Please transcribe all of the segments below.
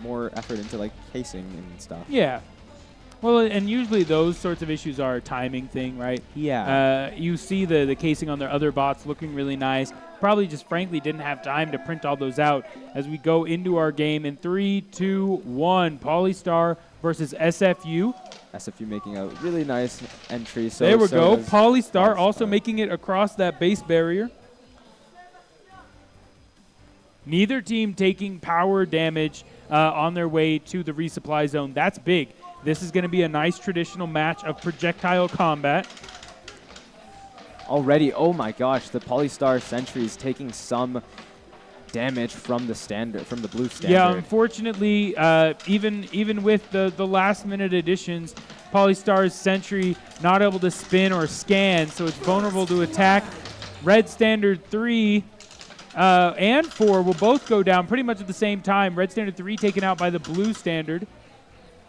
more effort into like casing and stuff. Yeah. Well, and usually those sorts of issues are a timing thing, right? Yeah. You see the casing on their other bots looking really nice. Probably just frankly didn't have time to print all those out as we go into our game in 3, 2, 1. Polystar versus SFU. SFU making a really nice entry. So there we go. does Polystar also making it across that base barrier. Neither team taking power damage on their way to the resupply zone. That's big. This is going to be a nice traditional match of projectile combat. Already, oh my gosh, the Polystar Sentry is taking some damage from the blue standard. Yeah, unfortunately, even with the last-minute additions, Polystar's Sentry not able to spin or scan, so it's vulnerable to attack. Red Standard 3 and 4 will both go down pretty much at the same time. Red Standard 3 taken out by the blue standard.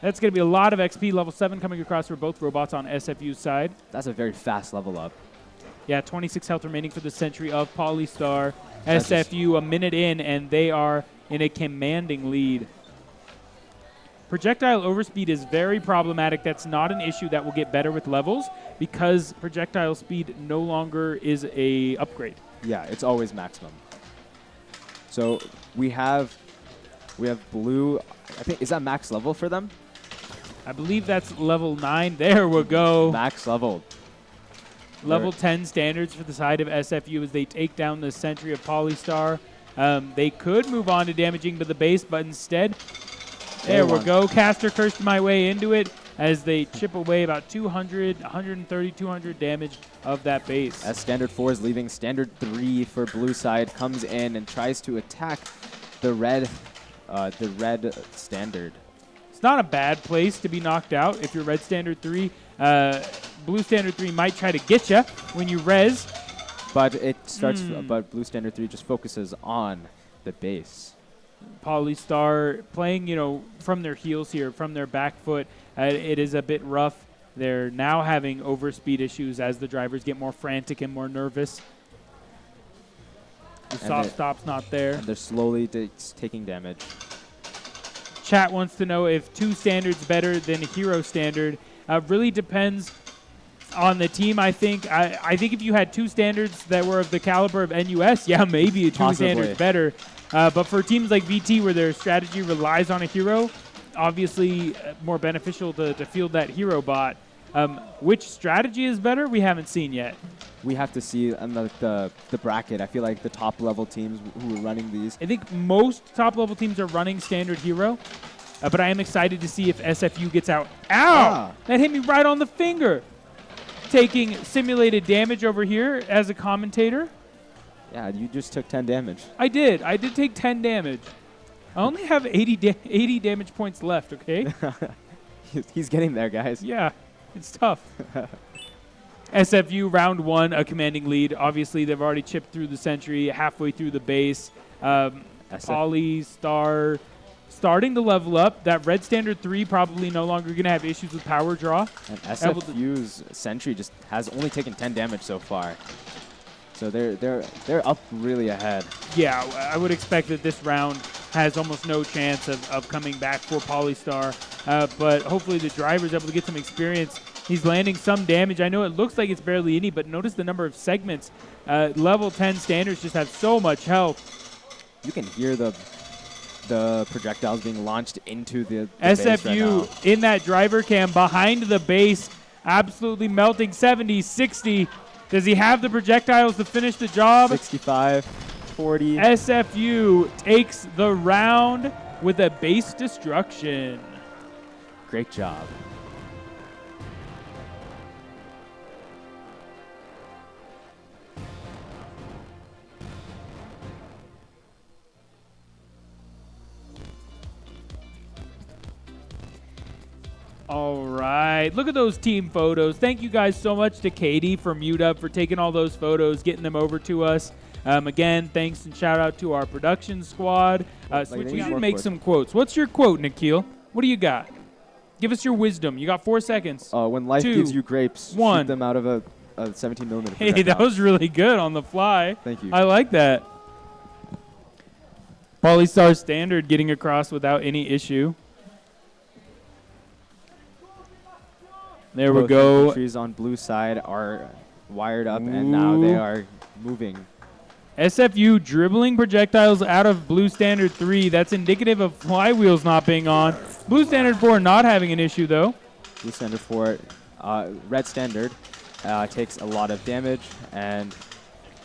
That's going to be a lot of XP. Level 7 coming across for both robots on SFU's side. That's a very fast level up. Yeah, 26 health remaining for the Sentry of Polystar. SFU a minute in, and they are in a commanding lead. Projectile overspeed is very problematic. That's not an issue that will get better with levels because projectile speed no longer is a upgrade. Yeah, it's always maximum. So we have blue. I think, is that max level for them? I believe that's level 9. There we go. Max level. Level 10 standards for the side of SFU as they take down the Sentry of Polystar. They could move on to damaging to the base, but instead, there we go. Caster cursed my way into it as they chip away about 200, 130, 200 damage of that base. As Standard 4 is leaving, Standard 3 for blue side comes in and tries to attack the red standard. It's not a bad place to be knocked out if you're Red Standard 3. Blue Standard 3 might try to get you when you res. But it starts. But Blue Standard 3 just focuses on the base. Polystar playing, from their heels here, from their back foot. It is a bit rough. They're now having overspeed issues as the drivers get more frantic and more nervous. The soft stop's not there. And they're slowly taking damage. Chat wants to know if 2 standards better than Hero Standard. Really depends on the team, I think. I think if you had 2 standards that were of the caliber of NUS, yeah, maybe 2 standards better. But for teams like VT where their strategy relies on a hero, obviously more beneficial to field that hero bot. Which strategy is better, we haven't seen yet. We have to see on the bracket. I feel like the top-level teams who are running these. I think most top-level teams are running standard hero. But I am excited to see if SFU gets out. Ow! That hit me right on the finger. Taking simulated damage over here as a commentator. Yeah, you just took 10 damage. I did. I did take 10 damage. I only have 80 damage points left, okay? He's getting there, guys. Yeah, it's tough. SFU round 1, a commanding lead. Obviously, they've already chipped through the Sentry, halfway through the base. Polystar starting to level up. That Red Standard 3 probably no longer going to have issues with power draw. And SFU's Sentry just has only taken 10 damage so far. So they're up really ahead. Yeah, I would expect that this round has almost no chance of coming back for Polystar. But hopefully the driver's able to get some experience. He's landing some damage. I know it looks like it's barely any, but notice the number of segments. Level 10 standards just have so much health. You can hear the projectiles being launched into the SFU base right in that driver cam behind the base, absolutely melting 70, 60. Does he have the projectiles to finish the job? 65, 40. SFU takes the round with a base destruction. Great job. All right. Look at those team photos. Thank you guys so much to Katie from MuteUp for taking all those photos, getting them over to us. Again, thanks and shout out to our production squad. Switching out, make some quotes. What's your quote, Nikhil? What do you got? Give us your wisdom. You got 4 seconds. When life gives you grapes, shoot them out of a 17mm. Hey, that was really good on the fly. Thank you. I like that. Polystar standard getting across without any issue. There we Both go. infantries on blue side are wired up, and now they are moving. SFU dribbling projectiles out of blue standard 3. That's indicative of flywheels not being on. Blue standard 4 not having an issue, though. Blue standard 4, red standard takes a lot of damage, and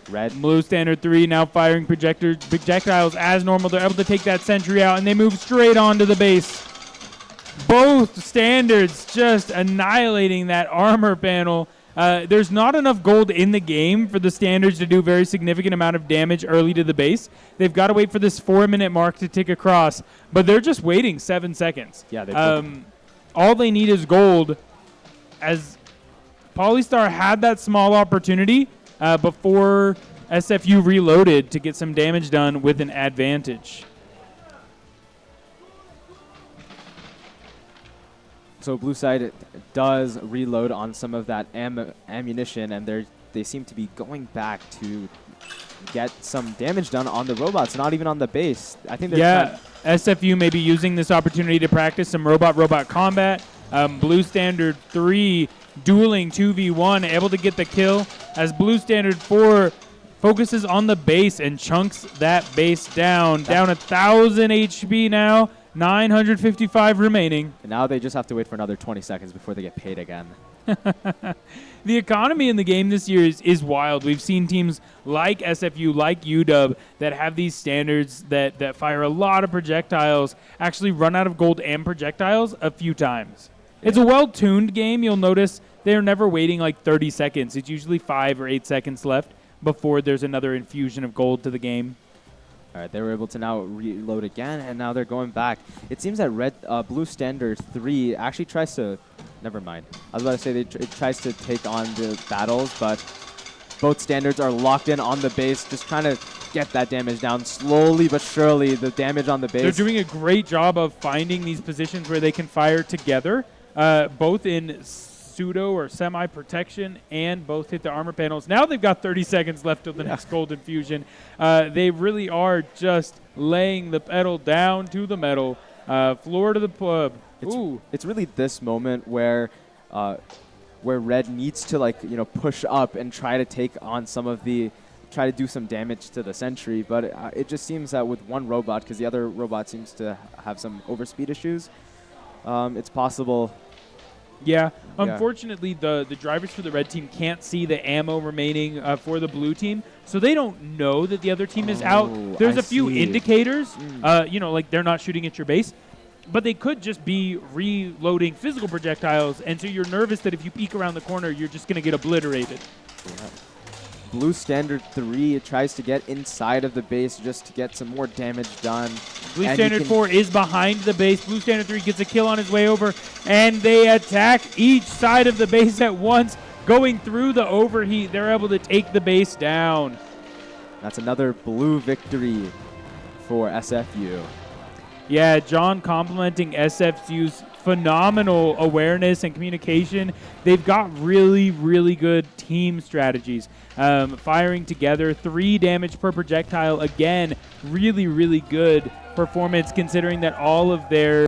red. Blue standard 3 now firing projectiles as normal. They're able to take that sentry out, and they move straight onto the base. Both standards just annihilating that armor panel. There's not enough gold in the game for the standards to do a very significant amount of damage early to the base. They've got to wait for this 4-minute mark to tick across, but they're just waiting 7 seconds. Yeah, all they need is gold, as Polystar had that small opportunity before SFU reloaded to get some damage done with an advantage. So blue side does reload on some of that ammunition, and they seem to be going back to get some damage done on the robots, not even on the base. I think they're SFU may be using this opportunity to practice some robot combat. Blue standard 3 dueling 2v1, able to get the kill as blue standard 4 focuses on the base and chunks that base down. Down 1,000 HP now. 955 remaining. And now they just have to wait for another 20 seconds before they get paid again. The economy in the game this year is wild. We've seen teams like SFU, like UW, that have these standards that fire a lot of projectiles, actually run out of gold and projectiles a few times. Yeah. It's a well-tuned game. You'll notice they're never waiting like 30 seconds. It's usually 5 or 8 seconds left before there's another infusion of gold to the game. All right, they were able to now reload again, and now they're going back. It seems that blue standard 3 actually tries to, never mind. I was about to say it tries to take on the battles, but both standards are locked in on the base, just trying to get that damage down slowly but surely. The damage on the base. They're doing a great job of finding these positions where they can fire together, both in pseudo or semi-protection, and both hit the armor panels. Now they've got 30 seconds left till the next gold infusion. They really are just laying the pedal down to the metal, floor to the pub. It's really this moment where red needs to push up and try to take on try to do some damage to the sentry, but it just seems that with one robot, because the other robot seems to have some overspeed issues, it's possible. Yeah, unfortunately, the drivers for the red team can't see the ammo remaining for the blue team, so they don't know that the other team is out. There's a few indicators, like they're not shooting at your base, but they could just be reloading physical projectiles, and so you're nervous that if you peek around the corner, you're just going to get obliterated. Yeah. Blue standard 3 tries to get inside of the base just to get some more damage done. Blue standard 4 is behind the base. Blue standard 3 gets a kill on his way over, and they attack each side of the base at once. Going through the overheat, they're able to take the base down. That's another blue victory for SFU. Yeah, John complimenting SFU's phenomenal awareness and communication. They've got really, really good team strategies. Firing together, 3 damage per projectile. Again, really, really good performance considering that all of their